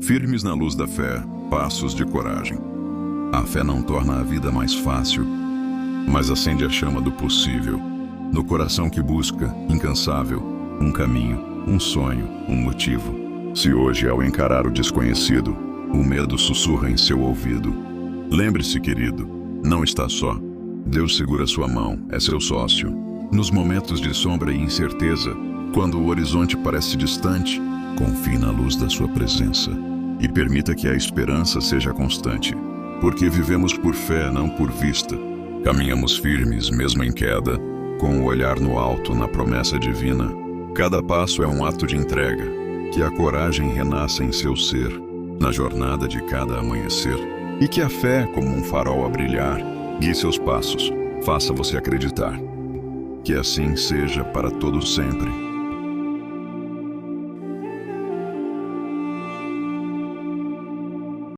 Firmes na luz da fé, passos de coragem. A fé não torna a vida mais fácil, mas acende a chama do possível. No coração que busca, incansável, um caminho, um sonho, um motivo. Se hoje, ao encarar o desconhecido, o medo sussurra em seu ouvido, lembre-se, querido, não está só. Deus segura sua mão, é seu sócio. Nos momentos de sombra e incerteza, quando o horizonte parece distante, confie na luz da sua presença e permita que a esperança seja constante. Porque vivemos por fé, não por vista. Caminhamos firmes, mesmo em queda, com o olhar no alto, na promessa divina. Cada passo é um ato de entrega, que a coragem renasça em seu ser, na jornada de cada amanhecer. E que a fé, como um farol a brilhar, guie seus passos, faça você acreditar. Que assim seja para todos sempre.